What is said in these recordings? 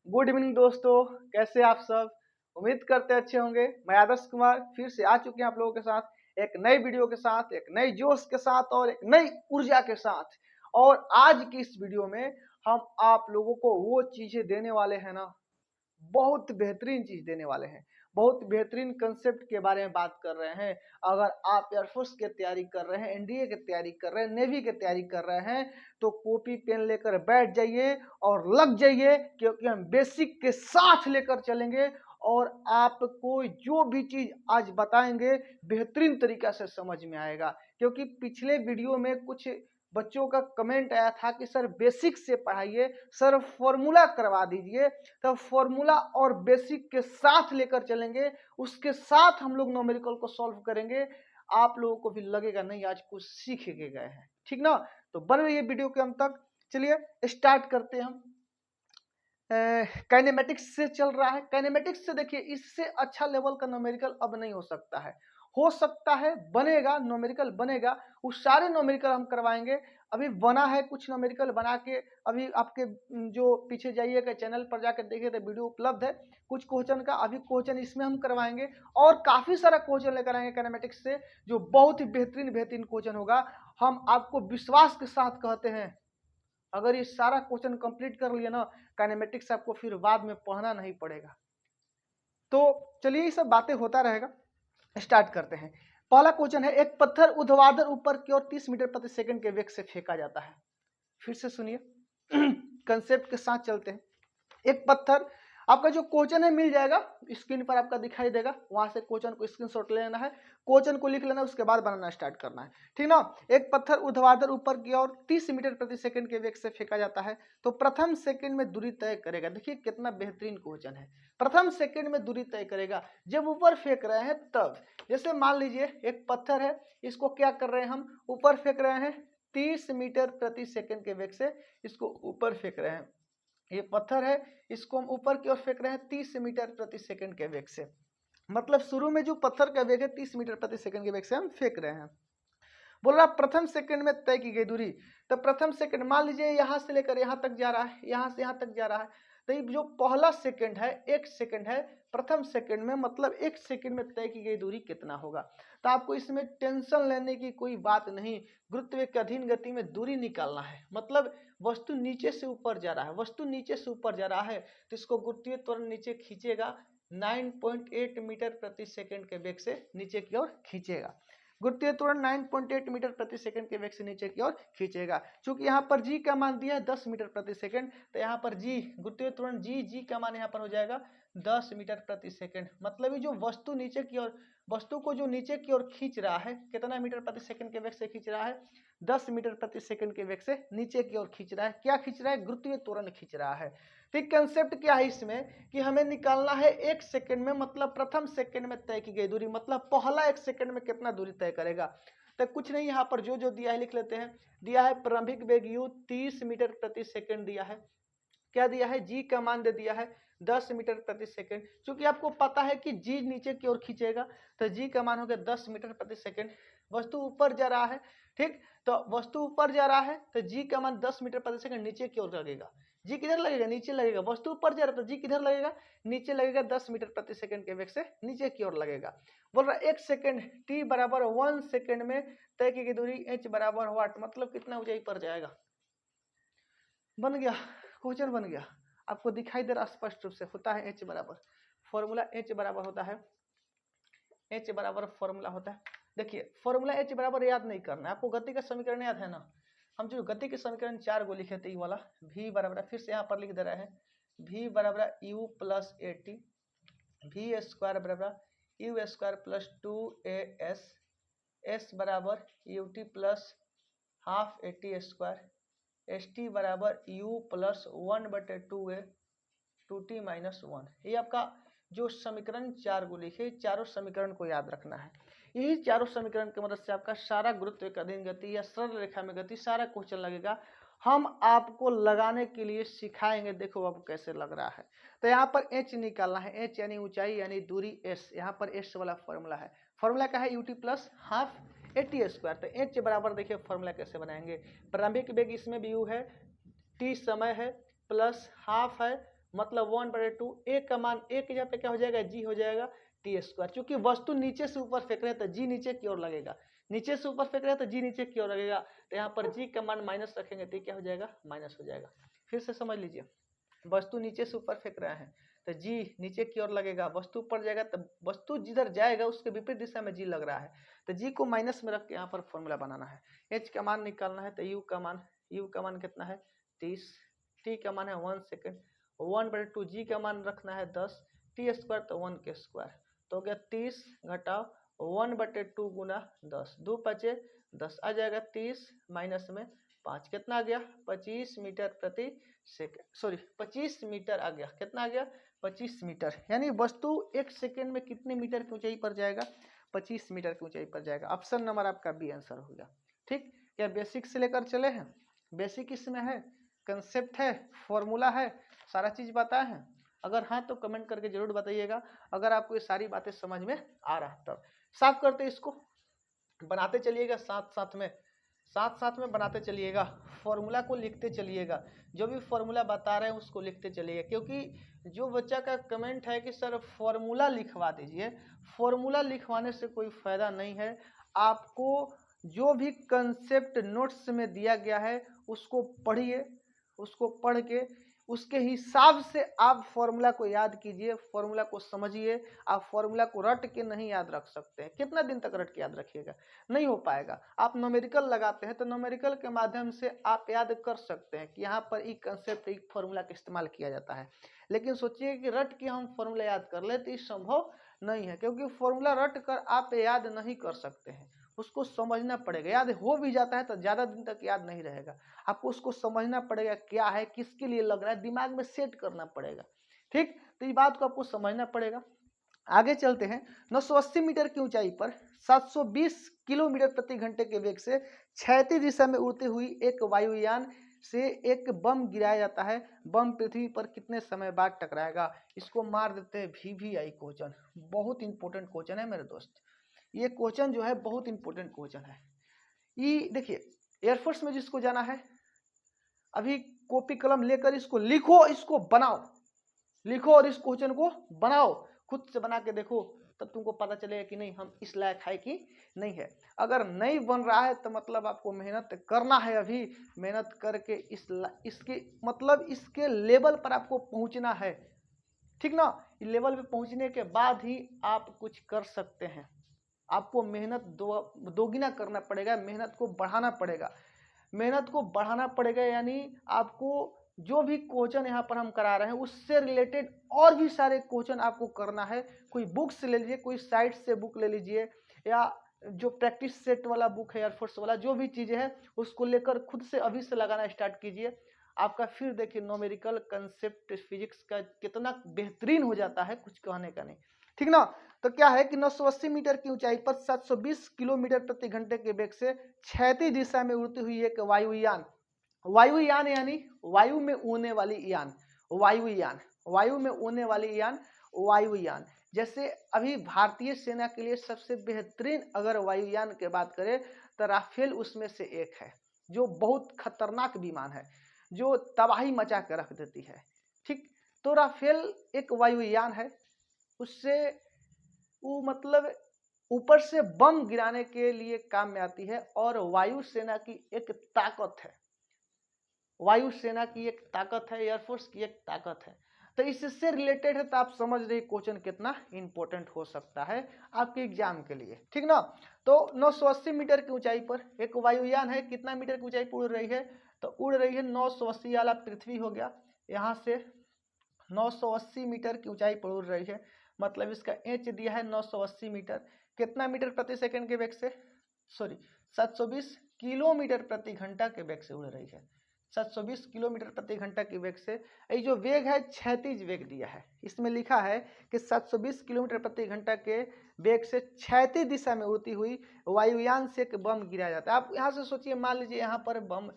Good evening दोस्तों, कैसे आप सब। उम्मीद करते अच्छे होंगे। मैं आदर्श कुमार फिर से आ चुके हैं आप लोगों के साथ एक नई वीडियो के साथ, एक नई जोश के साथ और एक नई ऊर्जा के साथ। और आज की इस वीडियो में हम आप लोगों को वो चीजें देने वाले हैं ना, बहुत बेहतरीन चीज देने वाले हैं। बहुत बेहतरीन कंसेप्ट के बारे में बात कर रहे हैं। अगर आप एयरफोर्स की तैयारी कर रहे हैं, एनडीए की तैयारी कर रहे हैं, नेवी की तैयारी कर रहे हैं, तो कॉपी पेन लेकर बैठ जाइए और लग जाइए, क्योंकि हम बेसिक के साथ लेकर चलेंगे और आपको जो भी चीज आज बताएंगे बेहतरीन तरीका से समझ में आएगा। क्योंकि पिछले वीडियो में कुछ बच्चों का कमेंट आया था कि सर बेसिक से पढ़ाइए, सर फॉर्मूला करवा दीजिए। तो फॉर्मूला और बेसिक के साथ लेकर चलेंगे, उसके साथ हम लोग न्यूमेरिकल को सॉल्व करेंगे। आप लोगों को भी लगेगा नहीं आज कुछ सीख के गए हैं, ठीक ना। तो बन रही है वीडियो के अंत तक। चलिए स्टार्ट करते हैं हम। काइनेमेटिक्स से चल रहा है। काइनेमेटिक्स से देखिए, इससे अच्छा लेवल का न्यूमेरिकल अब नहीं हो सकता है। हो सकता है, बनेगा, न्यूमेरिकल बनेगा। उस सारे न्यूमेरिकल हम करवाएंगे। अभी बना है कुछ न्यूमेरिकल बना के, अभी आपके जो पीछे जाइएगा चैनल पर जाकर देखिए तो वीडियो उपलब्ध है कुछ क्वेश्चन का। अभी क्वेश्चन इसमें हम करवाएंगे और काफी सारा क्वेश्चन लेकर आएंगे काइनेमेटिक्स से, जो बहुत ही बेहतरीन बेहतरीन क्वेश्चन होगा। हम आपको विश्वास के साथ कहते हैं, अगर ये सारा क्वेश्चन कंप्लीट कर लिया ना, काइनेमेटिक्स आपको फिर बाद में पढ़ना नहीं पड़ेगा। तो चलिए ये सब बातें होता रहेगा। स्टार्ट करते हैं। पहला क्वेश्चन है, एक पत्थर ऊर्ध्वाधर ऊपर की ओर 30 मीटर प्रति सेकंड के वेग से फेंका जाता है। फिर से सुनिए, कंसेप्ट के साथ चलते हैं। एक पत्थर, आपका जो क्वेश्चन है मिल जाएगा स्क्रीन पर, आपका दिखाई देगा, वहां से क्वेश्चन को स्क्रीनशॉट लेना है, क्वेश्चन को लिख लेना, उसके बाद बनाना स्टार्ट करना है, ठीक ना। एक पत्थर ऊर्ध्वाधर ऊपर की ओर 30 मीटर प्रति सेकंड के वेग से फेंका जाता है, तो प्रथम सेकंड में दूरी तय करेगा। देखिए कितना बेहतरीन क्वेश्चन है। प्रथम सेकंड में दूरी तय करेगा जब ऊपर फेंक रहे हैं तब। जैसे मान लीजिए एक पत्थर है, इसको क्या कर रहे हैं हम, ऊपर फेंक रहे हैं 30 मीटर प्रति सेकंड के वेग से, इसको ऊपर फेंक रहे हैं। ये पत्थर है, इसको हम ऊपर की ओर फेंक रहे हैं 30 मीटर प्रति सेकंड के वेग से। मतलब शुरू में जो पत्थर का वेग है 30 मीटर प्रति सेकंड के वेग से हम फेंक रहे हैं। बोल रहा प्रथम सेकंड में तय की गई दूरी। तो प्रथम सेकंड मान लीजिए यहां से लेकर यहां तक जा रहा है, यहां से यहां तक जा रहा है। तो ये जो पहला सेकंड है, एक सेकंड है प्रथम सेकंड में, मतलब एक सेकंड में तय की गई दूरी कितना होगा। तो आपको इसमें टेंशन लेने की कोई बात नहीं। गुरुत्व के अधीन गति में दूरी निकालना है, मतलब वस्तु नीचे से ऊपर जा रहा है, वस्तु नीचे से ऊपर जा रहा है, तो इसको गुरुत्वीय त्वरण नीचे खींचेगा 9.8 मीटर प्रति सेकंड के वेग से नीचे की ओर खींचेगा। गुरुत्वीय त्वरण 9.8 मीटर प्रति सेकंड के वेग से नीचे की ओर खींचेगा। चूंकि यहाँ पर जी का मान दिया है 10 मीटर प्रति सेकंड, तो यहाँ पर जी गुरुत्वीय त्वरण जी का मान यहाँ पर हो जाएगा 10 मीटर प्रति सेकंड। मतलब ये जो वस्तु नीचे की ओर, वस्तु को जो नीचे की ओर खींच रहा है, कितना मीटर प्रति सेकंड के वेग से खींच रहा है, 10 मीटर प्रति सेकंड के वेग से नीचे की ओर खींच रहा है। क्या खींच रहा है, गुरुत्वीय त्वरण खींच रहा है। ठीक, कंसेप्ट क्या है इसमें कि हमें निकालना है एक सेकंड में, मतलब प्रथम सेकंड में तय की गई दूरी, मतलब पहला एक सेकंड में कितना दूरी तय करेगा। तो कुछ नहीं, यहाँ पर जो जो दिया है लिख लेते हैं। दिया है प्रारंभिक वेग u 30 मीटर प्रति सेकंड दिया है। क्या दिया है, जी का मान दे दिया है 10 मीटर प्रति सेकंड। क्योंकि आपको पता है कि जी नीचे की ओर खींचेगा, तो जी का मान हो गया 10 मीटर प्रति सेकंड। वस्तु ऊपर जा रहा है, ठीक, तो वस्तु ऊपर जा रहा है तो जी का मान 10 मीटर प्रति सेकंड नीचे की ओर लगेगा। जी किधर लगेगा, नीचे लगेगा। वस्तु ऊपर जा रहा है तो जी किधर लगेगा, नीचे लगेगा, 10 मीटर प्रति सेकंड के वेग से नीचे की ओर लगेगा। बोल रहा एक सेकंड t बराबर 1 सेकंड में तय की गई दूरी h बराबर वाट, मतलब कितना ऊंचाई पर जाएगा। बन गया, क्वेश्चन बन गया। आपको दिखाई दे रहा स्पष्ट रूप से, होता है h बराबर, फॉर्मूला h बराबर होता है, h बराबर फॉर्मूला होता है। देखिए फॉर्मूला h बराबर याद नहीं करना है आपको, गति का समीकरण याद है ना। हम जो गति के समीकरण 4 को लिखे थे, ये वाला v बराबर, फिर से यहाँ पर लिख दे रहे हैं, v बराबर u plus a t, v square बराबर u square plus 2as, s बराबर u t plus half a t square, s t बराबर u प्लस 1/2a 2t माइनस 1। ये आपका जो समीकरण 4 को लिखे, चारों समीकरण को याद रखना है। यही चारों समीकरण की मदद से आपका सारा गुरुत्व के अधीन गति या सरल रेखा में गति सारा क्वेश्चन लगेगा। हम आपको लगाने के लिए सिखाएंगे, देखो अब कैसे लग रहा है। तो यहाँ पर h निकालना है, h यानी ऊंचाई यानी दूरी s, यहाँ पर s वाला फॉर्मूला है। फॉर्मूला क्या है, ut plus half a t square. तो h बराबर देखिए फॉर्मूला कैसे बनाएंगे, प्रारंभिक वेग इसमें भी u है, t समय है, प्लस हाफ है, मतलब 1/2, ए का मान ए के जगह पे क्या हो जाएगा, जी हो जाएगा टी स्क्वायर। चूंकि वस्तु नीचे से ऊपर फेंक रहे हैं तो जी नीचे की ओर लगेगा, नीचे से ऊपर फेंक रहे हैं तो जी नीचे की ओर लगेगा, तो यहाँ पर जी का मान माइनस रखेंगे तो क्या हो जाएगा, माइनस हो जाएगा। फिर से समझ लीजिए, वस्तु नीचे से ऊपर फेंक रहे हैं तो जी नीचे की ओर लगेगा, वस्तु ऊपर जाएगा तो वस्तु जिधर जाएगा उसके विपरीत दिशा में जी लग रहा है, तो जी को माइनस में रख के यहाँ पर फॉर्मूला बनाना है। एच का मान निकालना है तो यू का मान कितना है 30, टी का मान है 1 सेकेंड, 1/2, जी का मान रखना है 10, टी स्क्वायर तो 1 के स्क्वायर, तो हो गया 30 घटाओ 1/2 गुना 10, 2 पचे 10 आ जाएगा, 30 माइनस में 5 कितना आ गया 25 मीटर प्रति सेकेंड, सॉरी 25 मीटर आ गया, कितना आ गया 25 मीटर। यानी वस्तु एक सेकेंड में कितने मीटर की ऊंचाई पर जाएगा, 25 मीटर की ऊंचाई पर जाएगा। ऑप्शन नंबर आपका बी आंसर हो गया। ठीक, क्या बेसिक से लेकर चले हैं, बेसिक इसमें है, कंसेप्ट है, फॉर्मूला है, सारा चीज बताए हैं। अगर हाँ तो कमेंट करके जरूर बताइएगा, अगर आपको ये सारी बातें समझ में आ रहा है तब। साफ करते इसको, बनाते चलिएगा साथ साथ में बनाते चलिएगा, फॉर्मूला को लिखते चलिएगा, जो भी फॉर्मूला बता रहे हैं उसको लिखते चलिएगा। क्योंकि जो बच्चा का कमेंट है कि सर फॉर्मूला लिखवा दीजिए, फॉर्मूला लिखवाने से कोई फायदा नहीं है। आपको जो भी कंसेप्ट नोट्स में दिया गया है उसको पढ़िए, उसको पढ़ के उसके हिसाब से आप फॉर्मूला को याद कीजिए, फॉर्मूला को समझिए। आप फॉर्मूला को रट के नहीं याद रख सकते हैं, कितना दिन तक रट के याद रखिएगा, नहीं हो पाएगा। आप न्यूमेरिकल लगाते हैं तो न्यूमेरिकल के माध्यम से आप याद कर सकते हैं कि यहाँ पर एक कंसेप्ट एक फॉर्मूला का इस्तेमाल किया जाता है। लेकिन सोचिए कि रट के हम फॉर्मूला याद कर ले तो ये संभव नहीं है, क्योंकि फॉर्मूला रट कर आप याद नहीं कर सकते हैं, उसको समझना पड़ेगा। याद हो भी जाता है तो ज़्यादा दिन तक याद नहीं रहेगा, आपको उसको समझना पड़ेगा क्या है, किसके लिए लग रहा है, दिमाग में सेट करना पड़ेगा। ठीक, तो ये बात को आपको समझना पड़ेगा। आगे चलते हैं। 980 मीटर की ऊंचाई पर 720 किलोमीटर प्रति घंटे के वेग से क्षैतिज दिशा में उड़ती हुई एक वायुयान से एक बम गिराया जाता है, बम पृथ्वी पर कितने समय बाद टकराएगा। इसको मार देते हैं VVI क्वेश्चन, बहुत इंपॉर्टेंट क्वेश्चन है मेरे दोस्त। ये क्वेश्चन जो है बहुत इंपॉर्टेंट क्वेश्चन है। ये देखिए, एयरफोर्स में जिसको जाना है अभी कॉपी कलम लेकर इसको लिखो, इसको बनाओ, लिखो और इस क्वेश्चन को बनाओ, खुद से बना के देखो, तब तुमको पता चलेगा कि नहीं हम इस लायक है कि नहीं है। अगर नहीं बन रहा है तो मतलब आपको मेहनत करना है, अभी मेहनत करके इसके मतलब इसके लेवल पर आपको पहुंचना है। ठीक ना, लेवल पे पहुंचने के बाद ही आप कुछ कर सकते हैं। आपको मेहनत दोगुना करना पड़ेगा, मेहनत को बढ़ाना पड़ेगा, मेहनत को बढ़ाना पड़ेगा। यानी आपको जो भी क्वेश्चन यहाँ पर हम करा रहे हैं उससे रिलेटेड और भी सारे क्वेश्चन आपको करना है। कोई बुक से ले लीजिए, कोई साइट से बुक ले लीजिए, या जो प्रैक्टिस सेट वाला बुक है एयरफोर्स वाला, जो भी चीज़ें हैं उसको लेकर खुद से अभी से लगाना स्टार्ट कीजिए। आपका फिर देखिए न्यूमेरिकल कंसेप्ट फिजिक्स का कितना बेहतरीन हो जाता है, कुछ कहने का नहीं। ठीक ना, तो क्या है कि 980 मीटर की ऊंचाई पर 720 किलोमीटर प्रति घंटे के वेग से क्षैतिज दिशा में उड़ती हुई एक वायुयान, वायुयान यानी वायु में उड़ने वाली यान, वायुयान, वायु में उड़ने वाली यान, वायुयान। जैसे अभी भारतीय सेना के लिए सबसे बेहतरीन अगर वायुयान की बात करें तो राफेल उसमें से एक है, जो बहुत खतरनाक विमान है, जो तबाही मचा के रख देती है। ठीक, तो राफेल एक वायुयान है, उससे वो मतलब ऊपर से बम गिराने के लिए काम में आती है, और वायुसेना की एक ताकत है, वायुसेना की एक ताकत है, एयरफोर्स की एक ताकत है। तो इससे रिलेटेड है, तो आप समझ रहे क्वेश्चन कितना इंपॉर्टेंट हो सकता है आपके एग्जाम के लिए। ठीक ना, तो 980 मीटर की ऊंचाई पर एक वायुयान है, कितना मीटर की ऊंचाई पर उड़ रही है, तो उड़ रही है 980 वाला पृथ्वी हो गया, यहाँ से 980 मीटर की ऊंचाई पर उड़ रही है, मतलब इसका एच दिया है 980 मीटर, कितना मीटर प्रति सेकंड के वेग से, सॉरी 720 किलोमीटर प्रति घंटा के वेग से उड़ रही है, 720 किलोमीटर प्रति घंटा के वेग से। ये जो वेग है क्षैतिज वेग दिया है, इसमें लिखा है कि 720 किलोमीटर प्रति घंटा के वेग से क्षैतिज दिशा में उड़ती हुई वायुयान से एक बम गिराया जाता है। आप यहाँ से सोचिए, मान लीजिए यहाँ पर बम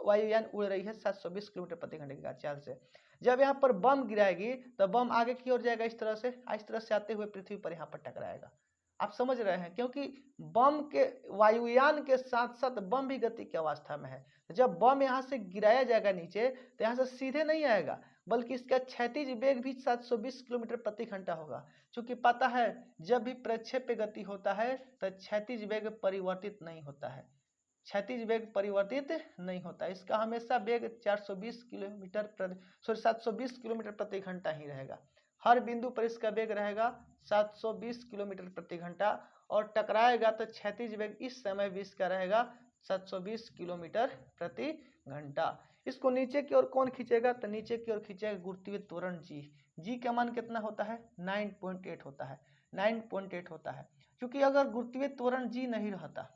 वायुयान उड़ रही है 720 किलोमीटर प्रति घंटे की चाल से, जब यहाँ पर बम गिराएगी तो बम आगे की ओर जाएगा, इस तरह से आते हुए पृथ्वी पर यहाँ पर टकराएगा। आप समझ रहे हैं, क्योंकि बम के वायुयान के साथ साथ बम भी गति की अवस्था में है। जब बम यहाँ से गिराया जाएगा नीचे तो यहाँ से सीधे नहीं आएगा, बल्कि इसका क्षैतिज वेग भी 720 किलोमीटर प्रति घंटा होगा। क्योंकि पता है जब भी प्रक्षेप्य गति होता है तो क्षैतिज वेग परिवर्तित नहीं होता है, क्षैतिज वेग परिवर्तित नहीं होता, इसका हमेशा वेग 420 किलोमीटर प्रति 720 किलोमीटर प्रति घंटा ही रहेगा। हर बिंदु पर इसका वेग रहेगा 720 किलोमीटर प्रति घंटा, और टकराएगा तो क्षैतिज वेग इस समय भी इसका रहेगा 720 किलोमीटर प्रति घंटा। इसको नीचे की ओर कौन खींचेगा, तो नीचे की ओर खींचेगा गुरुत्वीय त्वरण जी। जी का मान कितना होता है, 9.8 होता है, 9.8 होता है। क्योंकि अगर गुरुत्वीय त्वरण जी नहीं रहता,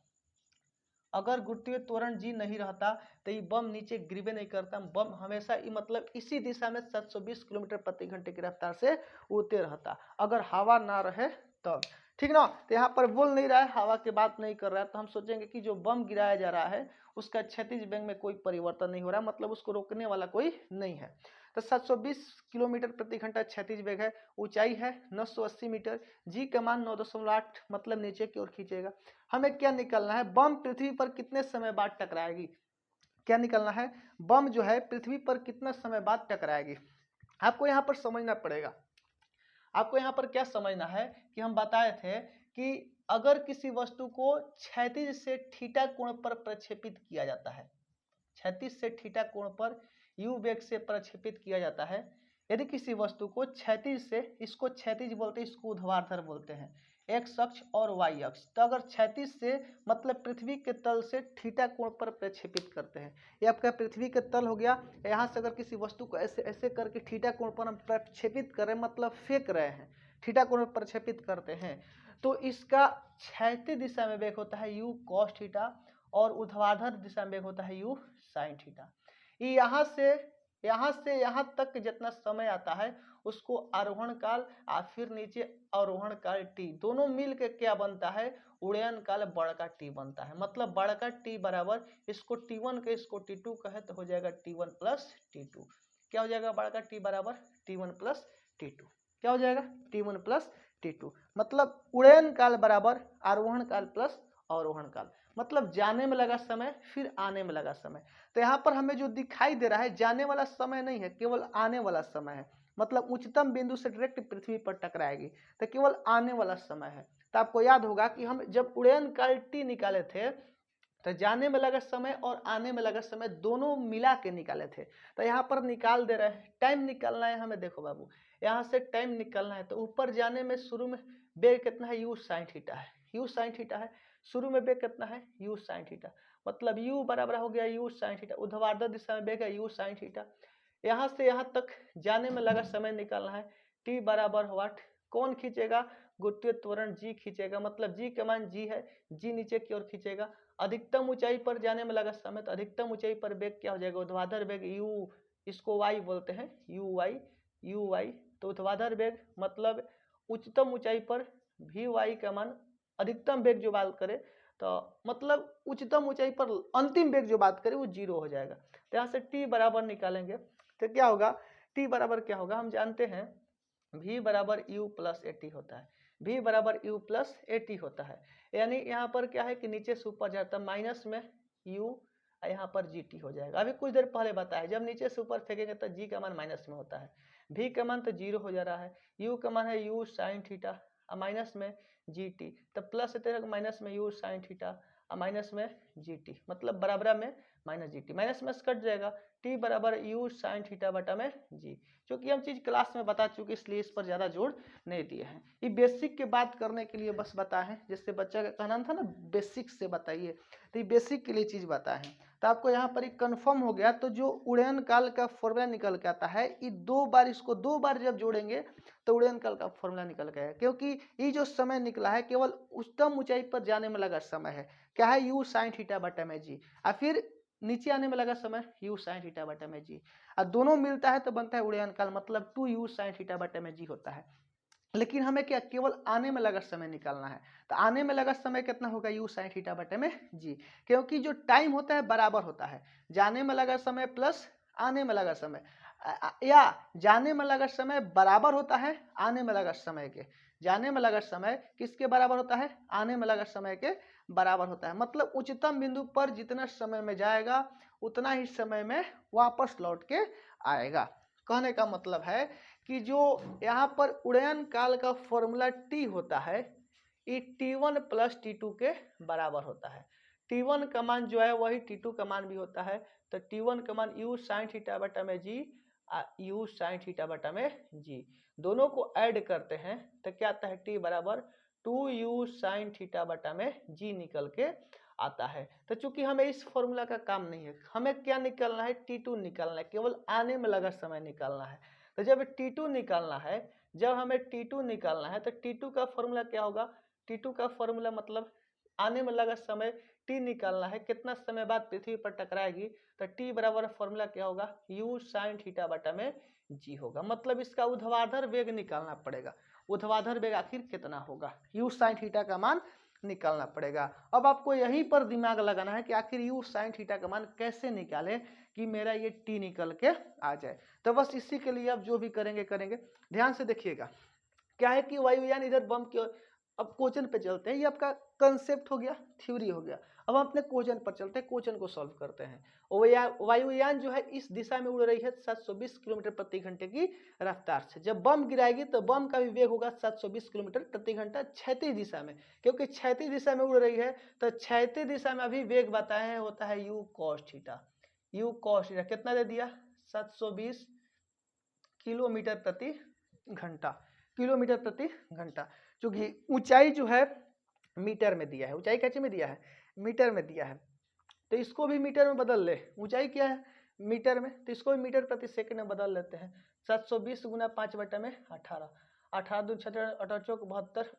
अगर गुरुत्वीय त्वरण जी नहीं रहता तो ये बम नीचे गिरबे नहीं करता, बम हमेशा मतलब इसी दिशा में 720 किलोमीटर प्रति घंटे की रफ्तार से उड़ते रहता, अगर हवा ना रहे तब। ठीक ना, तो यहाँ पर बोल नहीं रहा है, हवा की बात नहीं कर रहा है, तो हम सोचेंगे कि जो बम गिराया जा रहा है उसका क्षैतिज वेग में कोई परिवर्तन नहीं हो रहा, मतलब उसको रोकने वाला कोई नहीं है। तो 720 किलोमीटर प्रति घंटा क्षैतिज वेग है, ऊंचाई है 980 मीटर, जी का मान 9.8, मतलब नीचे की ओर खींचेगा। हमें क्या निकलना है, बम पृथ्वी पर कितने समय बाद टकराएगी, क्या निकलना है, बम जो है पृथ्वी पर कितना समय बाद टकराएगी। आपको यहाँ पर समझना पड़ेगा, आपको यहाँ पर क्या समझना है कि हम बताए थे कि अगर किसी वस्तु को क्षैतिज से थीटा कोण पर प्रक्षेपित किया जाता है, क्षैतिज से थीटा कोण पर यू वेग से प्रक्षेपित किया जाता है, यदि किसी वस्तु को क्षैतिज से, इसको क्षैतिज बोलते हैं, इसको ऊर्ध्वाधर बोलते हैं, एक्स अक्ष और वाई अक्ष, तो अगर क्षैतिज से मतलब पृथ्वी के तल से थीटा कोण पर प्रक्षेपित करते हैं, ये आपका पृथ्वी के तल हो गया, यहाँ से अगर किसी वस्तु को ऐसे ऐसे करके थीटा कोण पर हम प्रक्षेपित कर रहे हैं, मतलब फेंक रहे हैं, थीटा कोण पर प्रक्षेपित करते हैं, तो इसका क्षैतिज दिशा में वेग होता है यू कॉस थीटा, और ऊर्ध्वाधर दिशा में वेग होता है यू साइन थीटा। यहाँ से यहाँ तक जितना समय आता है उसको आरोहण काल और फिर नीचे अवरोहण काल टी, दोनों मिल के क्या बनता है, उड़यन काल बड़का टी बनता है। मतलब बड़का टी बराबर, इसको T1 के इसको T2 कहे तो हो जाएगा T1 प्लस T2। क्या हो जाएगा, बड़का टी बराबर T1 प्लस T2, क्या हो जाएगा, T1 प्लस T2। मतलब उड़यन काल बराबर आरोहण काल प्लस अवरोहण काल, मतलब जाने में लगा समय फिर आने में लगा समय। तो यहाँ पर हमें जो दिखाई दे रहा है जाने वाला समय नहीं है, केवल आने वाला समय है, मतलब उच्चतम बिंदु से डायरेक्ट पृथ्वी पर टकराएगी, तो केवल आने वाला समय है। तो आपको याद होगा कि हम जब उड़यन काल टी निकाले थे तो जाने में लगा समय और आने में लगा समय दोनों मिला के निकाले थे, तो यहाँ पर निकाल दे रहे हैं, टाइम निकालना है हमें। देखो बाबू, यहाँ से टाइम निकालना है, तो ऊपर जाने में शुरू में वेग कितना है, यू साइन थीटा है, यू साइन थीटा है, शुरू में वेग कितना है, यू साइन थीटा, मतलब u बराबर हो गया यू साइन थीटा, ऊर्ध्वाधर दिशा में वेग है यू साइन थीटा। यहाँ से यहाँ तक जाने में लगा समय निकालना है, t बराबर व्हाट, कौन खींचेगा, गुरुत्वीय त्वरण g खींचेगा, मतलब g का मान g है, g नीचे की ओर खींचेगा। अधिकतम ऊंचाई पर जाने में लगा समय, तो अधिकतम ऊंचाई पर वेग क्या हो जाएगा, ऊर्ध्वाधर वेग u, इसको y बोलते हैं, यू वाई, तो ऊर्ध्वाधर वेग मतलब उच्चतम ऊंचाई पर भी y का मान, अधिकतम वेग जो बात करें तो मतलब उच्चतम ऊंचाई पर अंतिम वेग जो बात करें वो 0 हो जाएगा। तो यहाँ से t बराबर निकालेंगे तो क्या होगा, t बराबर क्या होगा, हम जानते हैं v बराबर u प्लस ए टी होता है, v बराबर u प्लस ए टी होता है। यानी यहाँ पर क्या है कि नीचे से ऊपर जाता है, माइनस में u, यहाँ पर जी टी हो जाएगा। अभी कुछ देर पहले बताया जब नीचे से ऊपर फेंकेंगे तो g का मान माइनस में होता है, v का मान तो 0 हो जा रहा है, u का मान है u साइन थीटा, माइनस में जी टी, तो प्लस माइनस में यू साइन थीटा, माइनस में जी टी, मतलब बराबर में माइनस जी टी, माइनस में कट जाएगा, टी बराबर यू साइन थीटा बटा में जी। क्योंकि हम चीज क्लास में बता चुके इसलिए इस पर ज्यादा जोर नहीं दिए हैं, ये बेसिक की बात करने के लिए बस बताए हैं। जैसे बच्चा का कहना था ना बेसिक से बताइए, तो ये बेसिक के लिए चीज बताए हैं। तो आपको यहाँ पर एक कंफर्म हो गया। तो जो उड़यन काल का फॉर्मूला निकल के आता है, ये दो बार, इसको दो बार जब जोड़ेंगे तो उड़यन काल का फॉर्मूला निकल गया। क्योंकि ये जो समय निकला है केवल उच्चतम ऊंचाई पर जाने में लगा समय है, क्या है, यू साइन थीटा बटा में जी, और फिर नीचे आने में लगा समय यू साइन थीटा बटा में जी, और दोनों मिलता है तो बनता है उड़यन काल, मतलब 2 यू साइन थीटा बटा में जी होता है। लेकिन हमें क्या केवल आने में लगा समय निकालना है, तो आने में लगा समय कितना होगा, यू साइन थीटा बटे में जी। क्योंकि जो टाइम होता है बराबर होता है, जाने में लगा समय प्लस आने में लगा समय, या जाने में लगा समय बराबर होता है आने में लगा समय के, जाने में लगा समय किसके बराबर होता है, आने में लगा समय के बराबर होता है। मतलब उच्चतम बिंदु पर जितना समय में जाएगा उतना ही समय में वापस लौट के आएगा। कहने का मतलब है कि जो यहाँ पर उड़ान काल का फॉर्मूला टी होता है ये T1 प्लस T2 के बराबर होता है। T1 का मान जो है वही T2 का मान भी होता है, तो T1 का मान u साइन थीटा बटा में जी u साइन थीटा बटा में जी, दोनों को ऐड करते हैं तो क्या आता है T बराबर 2u साइन थीटा बटा में जी निकल के आता है। तो चूंकि हमें इस फॉर्मूला का काम नहीं है, हमें क्या निकालना है, T2 निकालना है, केवल आने में लगा समय निकालना है। तो जब T2 निकालना है, जब हमें T2 निकालना है तो T2 का फॉर्मूला क्या होगा, T2 का फॉर्मूला मतलब आने में लगा समय T निकालना है, कितना समय बाद पृथ्वी पर टकराएगी, तो T बराबर फॉर्मूला क्या होगा, u साइन थीटा बटा में g होगा। मतलब इसका ऊर्ध्वाधर वेग निकालना पड़ेगा, ऊर्ध्वाधर वेग आखिर कितना होगा, u साइन थीटा का मान निकालना पड़ेगा। अब आपको यहीं पर दिमाग लगाना है कि आखिर u साइन थीटा का मान कैसे निकालें कि मेरा ये T निकल के आ जाए। तो बस इसी के लिए अब जो भी करेंगे ध्यान से देखिएगा। क्या है कि वायुयान इधर बम की, अब क्वेश्चन पे चलते हैं, ये आपका कंसेप्ट हो गया, थ्योरी हो गया। अब हम अपने क्वेश्चन पर चलते हैं, क्वेश्चन को सॉल्व करते हैं। वायुयान जो है इस दिशा में उड़ रही है 720 किलोमीटर प्रति घंटे की रफ्तार से। जब बम गिराएगी तो बम का भी वेग होगा 720 किलोमीटर प्रति घंटा क्षैतिज दिशा में, क्योंकि क्षैतिज दिशा में उड़ रही है तो क्षैतिज दिशा में अभी वेग बताए हैं होता है u cos theta. u cos theta कितना दे दिया, 720 किलोमीटर प्रति घंटा, किलोमीटर प्रति घंटा। क्योंकि ऊंचाई जो है मीटर में दिया है, ऊंचाई कैसे में दिया है, मीटर में दिया है, तो इसको भी मीटर में बदल ले, ऊंचाई क्या है मीटर में, तो इसको भी मीटर प्रति सेकंड में बदल लेते हैं। 720 गुना 5 बटा में 18, 18 दूनी 18, 18 चौक 72,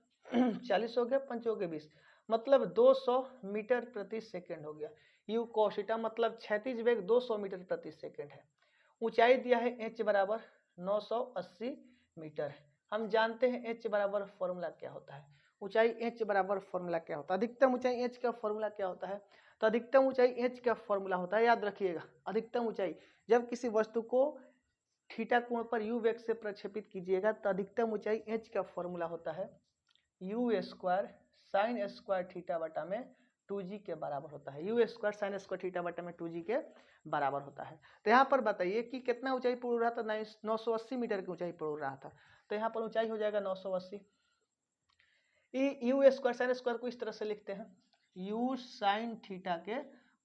40 हो गया, 5 हो गया 20, मतलब 200 मीटर प्रति सेकंड हो गया। यू cos थीटा मतलब क्षैतिज वेग 200 मीटर प्रति सेकंड है। ऊंचाई दिया है h बराबर 980 मीटर। हम जानते हैं h बराबर फॉर्मूला क्या होता है, ऊंचाई h बराबर फॉर्मूला क्या होता है, अधिकतम ऊंचाई h का फॉर्मूला क्या होता है, तो अधिकतम ऊंचाई h का फॉर्मूला होता है, याद रखिएगा, अधिकतम ऊंचाई जब किसी वस्तु को थीटा कोण पर u वेग से प्रक्षेपित कीजिएगा तो अधिकतम ऊंचाई h का फॉर्मूला होता है u square sine square theta बटा में 2g के बराबर होता है, u square sine square theta बटा में 2g के बराबर होता है। तो यहाँ पर बताइए कि कितना ऊंचाई पर उड़ रहा था, 980 मीटर की ऊंचाई पर उड़ रहा था, तो यहाँ पर ऊंचाई हो जाएगा 980। यू स्क्वायर साइन स्क्वायर को इस तरह से लिखते हैं u साइन थीटा के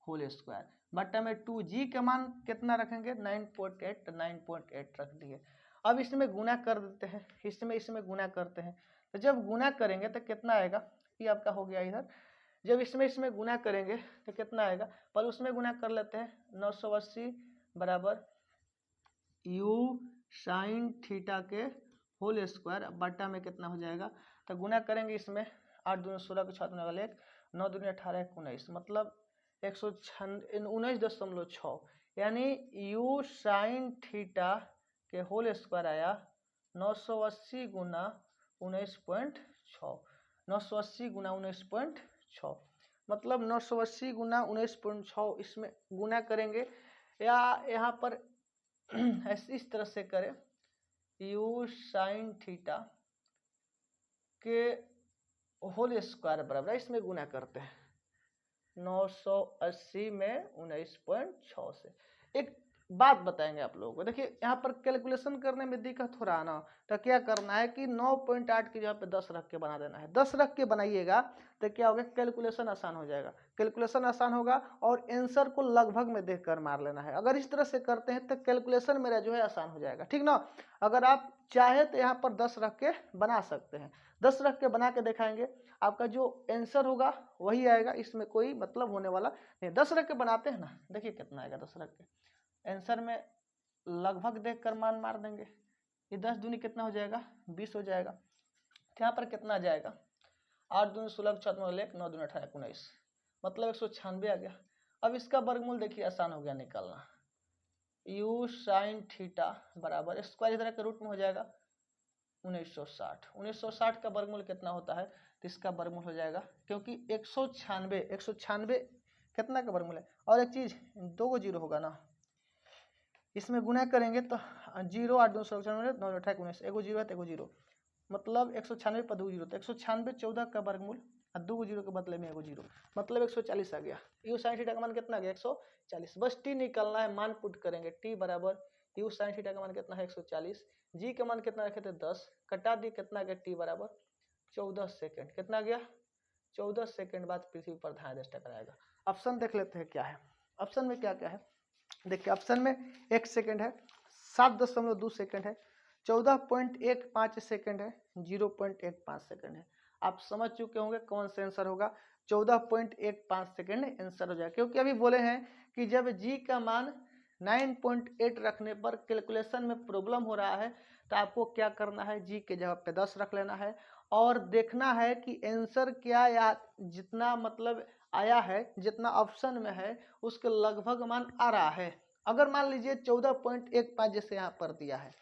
होल स्क्वायर बटा में 2g का मान कितना रखेंगे 9.8, तो 9.8 रख दिए। अब इसमें गुना कर देते हैं, इसमें गुना करते हैं, तो जब गुना करेंगे तो कितना आएगा, ये आपका हो गया इधर, जब इसमें गुना करेंगे तो कितना आएगा, पर उसमें गुना कर लेते हैं 980 बराबर u साइन थीटा के होल स्क्वायर बटा में कितना हो जाएगा, तो गुना करेंगे इसमें 8 दूनी 16 को 6 दूनी वाले 1, 9 दूनी 18 19, मतलब 119.6, यानी u साइन थीटा के होल स्क्वायर आया 980 गुना 19.6, 980 गुना 19.6, मतलब 980 गुना 19.6 इसमें गुना करेंगे, या यहाँ पर इस तरह से करें u साइन थीटा के होल स्क्वायर बराबर, इसमें गुना करते हैं 980 में 19.6 से। एक बात बताएंगे आप लोगों को, देखिए यहाँ पर कैलकुलेशन करने में दिक्कत हो रहा ना, तो क्या करना है कि 9.8 की जगह पे 10 रख के बना देना है, 10 रख के बनाइएगा तो क्या होगा, कैलकुलेशन आसान हो जाएगा, कैलकुलेशन आसान होगा और आंसर को लगभग में देखकर मार लेना है। अगर इस तरह से करते हैं तो कैलकुलेशन मेरा जो है आसान हो जाएगा, ठीक ना। अगर आप चाहे तो यहाँ पर 10 रख के बना सकते हैं, 10 रख के बना के दिखाएंगे, आपका जो आंसर होगा वही आएगा, इसमें कोई मतलब होने वाला नहीं। 10 रख के बनाते हैं ना, देखिए कितना आएगा 10 रख के, आंसर में लगभग देखकर मान मार देंगे, ये 10 दूनी कितना हो जाएगा 20 हो जाएगा, यहाँ पर कितना आ जाएगा 8 दूनी 16 6 दूनी 1, 9 दूनी 18 19, मतलब 196 आ गया। अब इसका वर्गमूल देखिए आसान हो गया निकालना, u साइन थीटा बराबर स्क्वायर इधर के रूट में हो जाएगा 1960, 1960 का वर्गमूल कितना होता है, तो इसका वर्गमूल हो जाएगा, क्योंकि 196 कितना का वर्गमूल है, और एक चीज 2 को जीरो होगा ना, इसमें गुना करेंगे तो 0 8 2 16 9 18 19, एगो जीरो है तो एगो जीरो, मतलब 196 पर 2 जीरो, तो 196 14 का वर्गमूल और 2 जीरो के बदले में एगो जीरो, मतलब 140 आ गया। यू साइन थीटा का मान कितना आ गया 140, बस टी निकालना है, मान पुट करेंगे टी बराबर यू साइन थीटा का मान कितना है 140, जी का मान कितना रखे थे 10, कटा दी कितना गया टी बराबर 14 सेकंड, कितना गया 14 सेकंड बाद पृथ्वी पर ध्यान दृष्टि टकराएगा। ऑप्शन देख लेते हैं क्या है, ऑप्शन में क्या क्या है। देखिए ऑप्शन में 1 सेकंड है, 7.2 सेकंड है, 14.15 सेकंड है, 0.15 सेकंड है। आप समझ चुके होंगे कौन सा आंसर होगा, 14.15 सेकंड आंसर हो जाएगा, क्योंकि अभी बोले हैं कि जब जी का मान 9.8 रखने पर कैलकुलेशन में प्रॉब्लम हो रहा है तो आपको क्या करना है, जी के जगह पे 10 रख लेना है और देखना है कि आंसर क्या या जितना मतलब आया है, जितना ऑप्शन में है उसके लगभग मान आ रहा है। अगर मान लीजिए 14.15 जैसे यहाँ पर दिया है,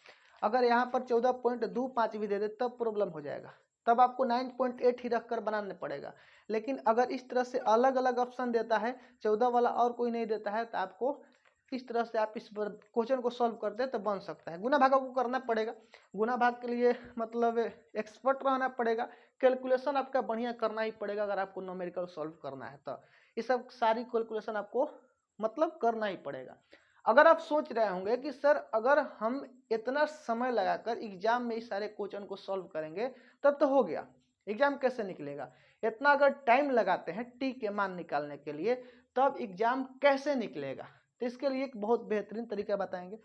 अगर यहाँ पर 14.25 भी दे दे तब प्रॉब्लम हो जाएगा, तब आपको 9.8 ही रखकर बनाना पड़ेगा। लेकिन अगर इस तरह से अलग अलग ऑप्शन देता है, 14 वाला और कोई नहीं देता है, तो आपको इस तरह से आप इस क्वेश्चन को सॉल्व करते हैं तो बन सकता है। गुना भाग को करना पड़ेगा, गुना भाग के लिए मतलब एक्सपर्ट रहना पड़ेगा, कैलकुलेशन आपका बढ़िया करना ही पड़ेगा अगर आपको न्यूमेरिकल सॉल्व करना है तो ये सब सारी कैलकुलेशन आपको मतलब करना ही पड़ेगा। अगर आप सोच रहे होंगे कि सर अगर हम इतना समय लगाकर एग्जाम में इस सारे क्वेश्चन को सॉल्व करेंगे तब तो हो गया, एग्जाम कैसे निकलेगा, इतना अगर टाइम लगाते हैं टी के मान निकालने के लिए तब एग्जाम कैसे निकलेगा, तो इसके लिए एक बहुत बेहतरीन तरीका बताएंगे।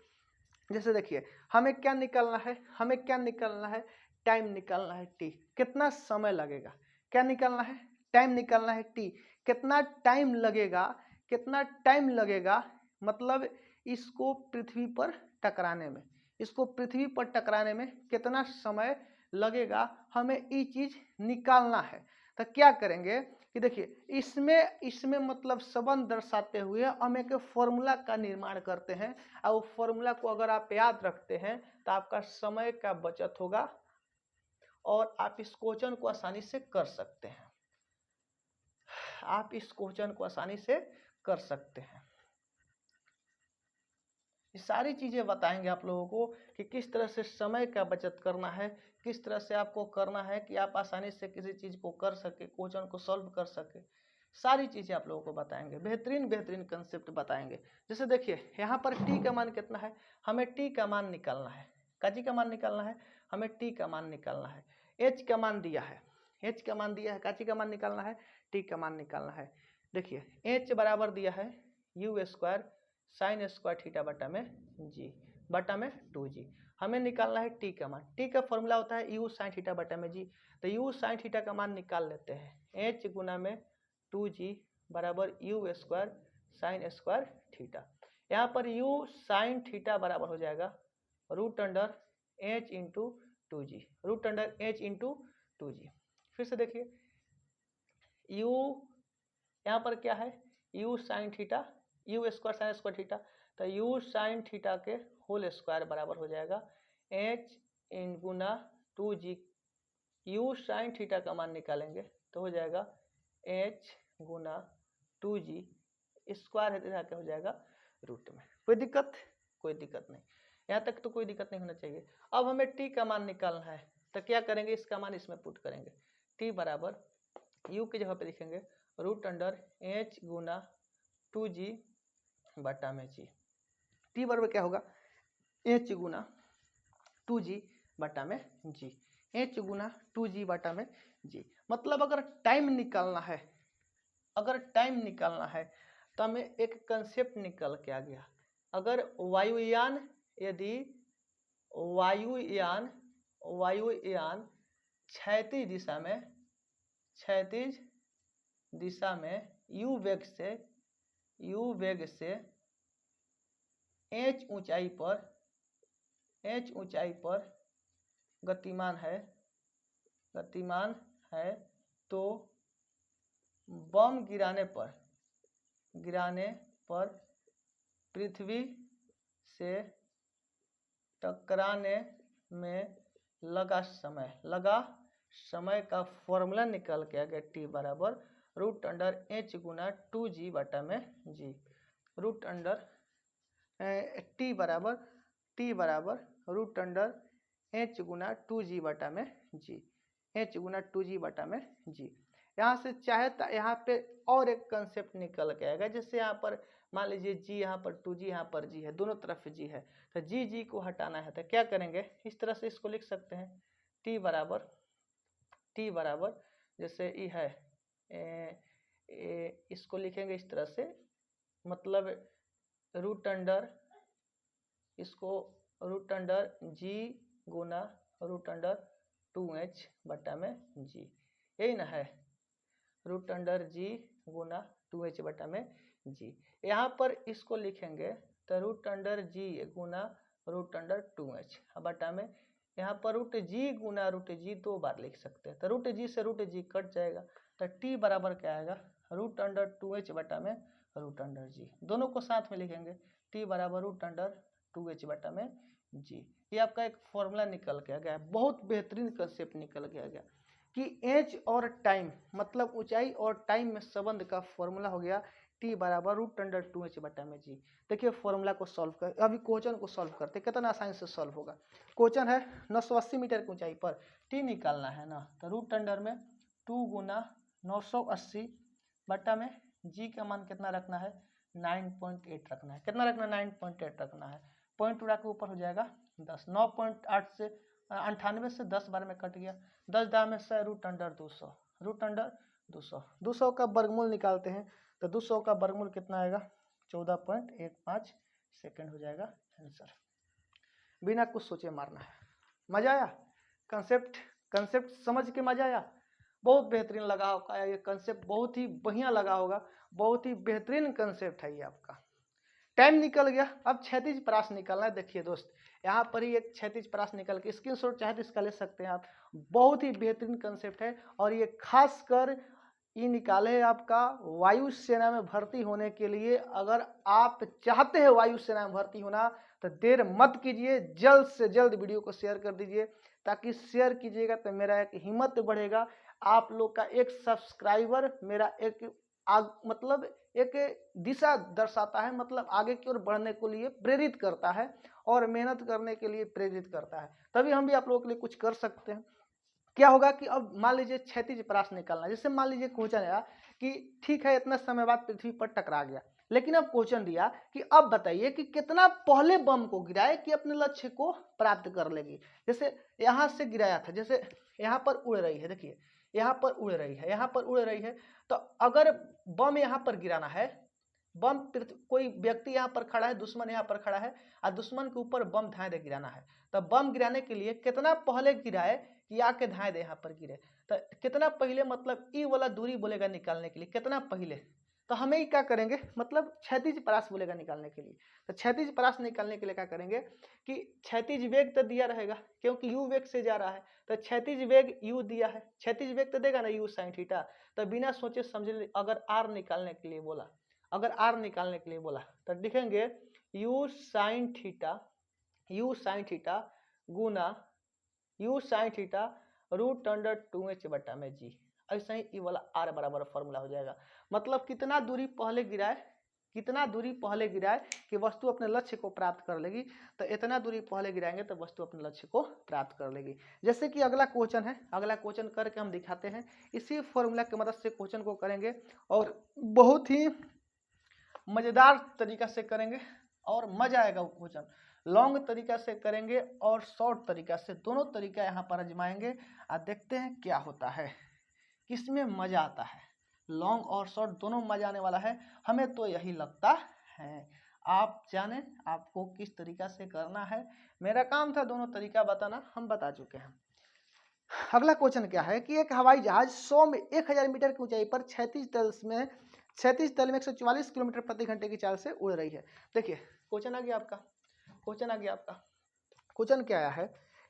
जैसे देखिए हमें क्या निकालना है, हमें क्या निकालना है, टाइम निकालना है टी, कितना समय लगेगा, क्या निकालना है, टाइम निकालना है टी, कितना टाइम लगेगा, कितना टाइम लगेगा मतलब इसको पृथ्वी पर टकराने में, इसको पृथ्वी पर टकराने में कितना समय लगेगा, हमें ये चीज निकालना है। तो क्या करेंगे कि देखिए इसमें मतलब संबंध दर्शाते हुए हम एक फॉर्मूला का निर्माण करते हैं और वो फॉर्मूला को अगर आप याद रखते हैं तो आपका समय का बचत होगा और आप इस क्वेश्चन को आसानी से कर सकते हैं, आप इस क्वेश्चन को आसानी से कर सकते हैं। ये सारी चीजें बताएंगे आप लोगों को कि किस तरह से समय का बचत करना है, किस तरह से आपको करना है कि आप आसानी से किसी चीज को कर सके, क्वेश्चन को सॉल्व कर सके, सारी चीजें आप लोगों को बताएंगे, बेहतरीन बेहतरीन कंसेप्ट बताएंगे। जैसे देखिए यहाँ पर टी का मान कितना है, हमें टी का मान निकालना है, काजी का मान निकालना है, हमें टी का मान निकालना है, एच का मान दिया है, एच का मान दिया है, काची का मान निकालना है, टी का मान निकालना है। देखिए एच बराबर दिया है you square sine square theta बटा में जी बटा में 2g, हमें निकालना है टी का मान, टी का फॉर्मूला होता है यू साइन थीटा बटा में जी, तो यू साइन थीटा का मान निकाल लेते हैं, एच गुना में 2g बराबर u square sine square theta, यहाँ पर यू साइन थीटा बराबर हो जाएगा root under h into 2g, root under h into 2g। फिर से देखिए यू यहाँ पर क्या है u sine theta, u square sine square theta, तो यू साइन थीटा के होल स्क्वायर बराबर हो जाएगा एच इन गुना 2g, यू साइन थीटा का मान निकालेंगे तो हो जाएगा एच गुना 2g स्क्वायर है क्या हो जाएगा रूट में। कोई दिक्कत, कोई दिक्कत नहीं, यहाँ तक तो कोई दिक्कत नहीं होना चाहिए। अब हमें टी का मान निकालना है तो क्या करेंगे, इसका मान इसमें पुट करेंगे, टी बराबर यू की जगह पे लिखेंगे रूट अंडर एच गुना 2g बटा में जी, टी बराबर क्या होगा एच गुना 2g बटा में जी, एच गुना 2g बटा में जी। मतलब अगर टाइम निकालना है, अगर टाइम निकालना है तो हमें एक कंसेप्ट निकल के आ गया, अगर वायुयान यदि वायुयान वायुयान क्षैतिज दिशा में, क्षैतिज दिशा में u वेग से h ऊंचाई पर गतिमान है तो बम गिराने पर पृथ्वी से टकराने में लगा समय का फॉर्मूला निकल के आ गया टी बराबर रूट अंडर एच गुना 2g बटा में जी, रूट अंडर टी बराबर रूट अंडर एच गुना 2g बटा में जी, एच गुना 2g बटा में जी। यहाँ से चाहे तो यहाँ पे और एक कंसेप्ट निकल के आएगा, जैसे यहाँ पर मान लीजिए जी यहाँ पर 2g, यहाँ पर g है, दोनों तरफ g है, तो g को हटाना है तो क्या करेंगे, इस तरह से इसको लिख सकते हैं, t बराबर जैसे ई है इसको लिखेंगे इस तरह से, मतलब रूट अंडर इसको रूट अंडर g गुना रूट अंडर 2h बटा में g, यही ना है, रूट अंडर g गुना 2h बटा में g। यहाँ पर इसको लिखेंगे तो रूट अंडर g गुना रूट अंडर 2h बटा में, यहाँ पर रूट g गुना रूट g 2 बार लिख सकते हैं, तो रूट g से रूट g कट जाएगा, तो t बराबर क्या आएगा, रूट अंडर 2h बटा में रूट अंडर g, दोनों को साथ में लिखेंगे, t बराबर रूट अंडर 2h बटा में g। ये आपका एक फॉर्मूला निकल के आ गया, बहुत बेहतरीन कंसेप्ट निकल के आ गया कि एज और टाइम मतलब ऊंचाई और टाइम में संबंध का फॉर्मूला हो गया t बराबर रूट अंडर 2h बटा में g। देखिए फॉर्मूला को सॉल्व कर, अभी क्वेश्चन को सॉल्व करते कितना आसानी से सॉल्व होगा। क्वेश्चन है 980 मीटर की ऊंचाई पर t निकालना है ना, तो रूट अंडर में 2 गुना 980 बटा में g का मान कितना रखना है, 9.8 रखना है, कितना रखना है, 9.8 रखना है, पॉइंट उड़ा के ऊपर हो जाएगा 10, 9.8 से 98 से 10 बार में कट गया, 10 दाम में 100, रूट अंडर 200, रूट अंडर 200, 200 का वर्गमूल निकालते हैं तो 200 का वर्गमूल कितना आएगा, 14.15 सेकंड हो जाएगा आंसर। बिना कुछ सोचे मारना है। मजा आया, कंसेप्ट समझ के मजा आया, बहुत बेहतरीन लगा होगा ये कंसेप्ट, बहुत ही बढ़िया लगा होगा, बहुत ही बेहतरीन कंसेप्ट है ये आपका। टाइम निकल गया, अब क्षैतिज परास निकालना है। देखिए दोस्त यहाँ पर ही एक क्षैतिज परास निकल के स्क्रीनशॉट चाहे तो इसका ले सकते हैं आप, बहुत ही बेहतरीन कंसेप्ट है, और ये खासकर ये निकाले आपका वायुसेना में भर्ती होने के लिए। अगर आप चाहते हैं वायुसेना में भर्ती होना तो देर मत कीजिए, जल्द से जल्द वीडियो को शेयर कर दीजिए, ताकि शेयर कीजिएगा तो मेरा एक हिम्मत बढ़ेगा, आप लोग का एक सब्सक्राइबर मेरा एक मतलब एक दिशा दर्शाता है, मतलब आगे की ओर बढ़ने के लिए प्रेरित करता है और मेहनत करने के लिए प्रेरित करता है, तभी हम भी आप लोगों के लिए कुछ कर सकते हैं। क्या होगा कि अब मान लीजिए क्षैतिज परास निकालना, जैसे मान लीजिए क्वेश्चन आया कि ठीक है इतना समय बाद पृथ्वी पर टकरा गया, लेकिन अब क्वेश्चन दिया कि अब बताइए कि कितना पहले बम को गिराए कि अपने लक्ष्य को प्राप्त कर लेगी। जैसे यहाँ से गिराया था, जैसे यहाँ पर उड़ रही है, देखिए यहाँ पर उड़ रही है, यहाँ पर उड़ रही है, तो अगर बम यहाँ पर गिराना है, बम कोई व्यक्ति यहाँ पर खड़ा है, दुश्मन यहाँ पर खड़ा है और दुश्मन के ऊपर बम धाए दे गिराना है, तो बम गिराने के लिए कितना पहले गिराए कि आके धाए दे यहाँ पर गिरे, तो कितना पहले मतलब ई वाला दूरी बोलेगा निकालने के लिए, कितना पहले, तो हमें ही क्या करेंगे, मतलब क्षैतिज परास बोलेगा निकालने के लिए। तो क्षैतिज परास निकालने के लिए क्या करेंगे कि क्षैतिज वेग तो दिया रहेगा क्योंकि यू वेग से जा रहा है, तो क्षैतिज वेग यू दिया है, क्षैतिज वेग तो देगा ना यू साइन थीटा, तो बिना सोचे समझे अगर आर निकालने के लिए बोला, अगर आर निकालने के लिए बोला तो लिखेंगे यू साइन थीटा गुना u sine theta root under 2h बटा में जी। ऐसा ही ये वाला आर बराबर फॉर्मूला हो जाएगा, मतलब कितना दूरी पहले गिराए कि वस्तु अपने लक्ष्य को प्राप्त कर लेगी, तो इतना दूरी पहले गिराएंगे तो वस्तु अपने लक्ष्य को प्राप्त कर लेगी। जैसे कि अगला क्वेश्चन है, अगला क्वेश्चन करके हम दिखाते हैं, इसी फॉर्मूला की मदद से क्वेश्चन को करेंगे और बहुत ही मजेदार तरीका से करेंगे और मजा आएगा। वो क्वेश्चन लॉन्ग तरीका से करेंगे और शॉर्ट तरीका से, दोनों तरीका यहाँ पर आजमाएंगे और देखते हैं क्या होता है, किसमें मजा आता है। लॉन्ग और शॉर्ट दोनों मजा आने वाला है, हमें तो यही लगता है। आप जाने आपको किस तरीका से करना है, मेरा काम था दोनों तरीका बताना, हम बता चुके हैं। अगला क्वेश्चन क्या है कि एक हवाई जहाज 1000 मीटर की ऊंचाई पर क्षैतिज तल में 144 किलोमीटर प्रति घंटे की चाल से उड़ रही है। देखिए क्वेश्चन आ गया आपका, क्वेश्चन क्या आया है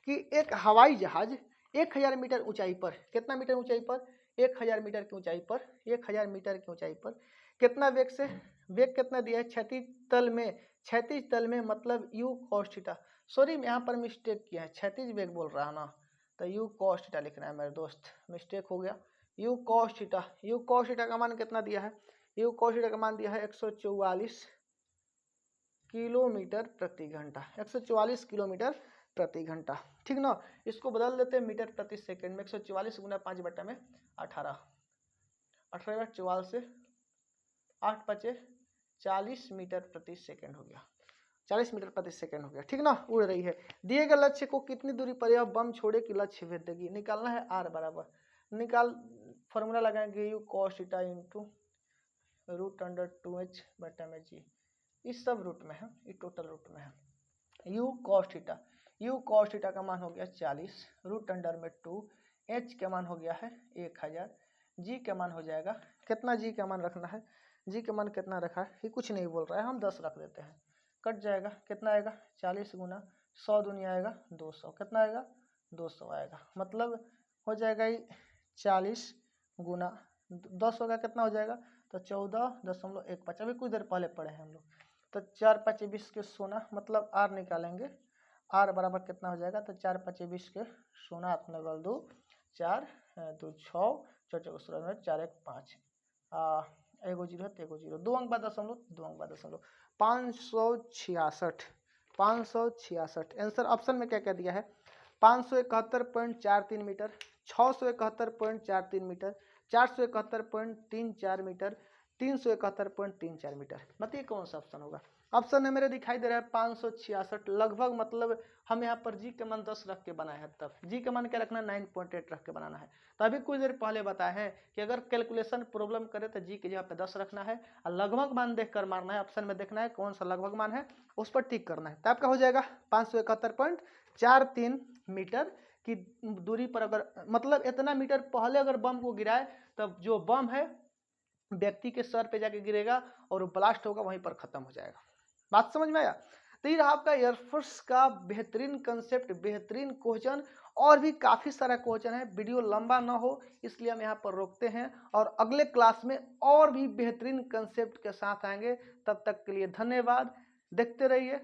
कि एक हवाई जहाज 1000 मीटर ऊंचाई पर, कितना मीटर ऊंचाई पर, 1000 मीटर की ऊंचाई पर, 1000 मीटर की ऊंचाई पर कितना वेग से, वेग कितना दिया है, क्षैतिज तल में मतलब यू कॉस थीटा, सॉरी यहाँ पर मिस्टेक किया है, क्षैतिज वेग बोल रहा है ना, तो यू कॉस थीटा लिखना है मेरे दोस्त, मिस्टेक हो गया। यू कॉस थीटा का मान कितना दिया है, यू कॉस थीटा का मान दिया है 144 किलोमीटर प्रति घंटा, 144 किलोमीटर प्रति घंटा, ठीक ना। इसको बदल देते हैं मीटर प्रति सेकंड में, 144 गुना 5 बटा में 18, 18 44 से 8 बचे 40 मीटर प्रति सेकंड हो गया, 40 मीटर प्रति सेकंड हो गया, ठीक ना, उड़ रही है। दिए गए लक्ष्य को कितनी दूरी पर यह बम छोड़े कि लक्ष्य भेद देगी, निकालना है आर बराबर, निकाल फॉर्मूला लगाएंगे u cos theta into root under 2h बटा में जी, इस सब रूट में है, ये टोटल रूट में है। यू कॉस थीटा का मान हो गया 40, रूट अंडर में 2, एच का मान हो गया है 1000, जी का मान हो जाएगा कितना, जी का मान रखना है, जी का मान कितना रखा है, ये कुछ नहीं बोल रहा है, हम 10 रख देते हैं, कट जाएगा, कितना आएगा 40 गुना 100 दुनिया आएगा 200, कितना आएगा 200 आएगा, मतलब हो जाएगा ये 40 गुना 10 होगा, कितना हो जाएगा, तो 14.15, अभी कुछ देर पहले पढ़े हैं हम लोग, तो 4 5 20 के सोना, मतलब आर निकालेंगे, आर बराबर कितना हो जाएगा, तो 4 5 20 के सोना अपने बल 2 4 2 6 4 4 16 4 1 5 एगो जीरो है, एगो जीरो, 2 अंक बाद दशमलव, 2 अंक बाद दशमलव, 566 आंसर ऑप्शन में क्या क्या दिया है, 571.43 मीटर, 671.43 मीटर, 471.34 मीटर, 371.34 मीटर, बताइए कौन सा ऑप्शन होगा। ऑप्शन में मेरे दिखाई दे रहा है 566 लगभग, मतलब हम यहाँ पर जी के मान 10 रख के बनाए हैं, तब जी के मान क्या रखना है 9.8 रख के बनाना है। तो अभी कुछ देर पहले बताए हैं कि अगर कैलकुलेशन प्रॉब्लम करे तो जी की जगह पे 10 रखना है और लगभग मान देखकर मारना है, ऑप्शन में देखना है कौन सा लगभग मान है, उस पर टिक करना है। तो आपका हो जाएगा 571.43 मीटर की दूरी पर, अगर मतलब इतना मीटर पहले अगर बम को गिराए तब जो बम है व्यक्ति के सर पे जाके गिरेगा और वो ब्लास्ट होगा, वहीं पर खत्म हो जाएगा। बात समझ में आया। तो ये रहा आपका एयरफोर्स का बेहतरीन कंसेप्ट, बेहतरीन क्वेश्चन, और भी काफी सारा क्वेश्चन है, वीडियो लंबा ना हो इसलिए हम यहाँ पर रोकते हैं और अगले क्लास में और भी बेहतरीन कंसेप्ट के साथ आएंगे। तब तक के लिए धन्यवाद, देखते रहिए।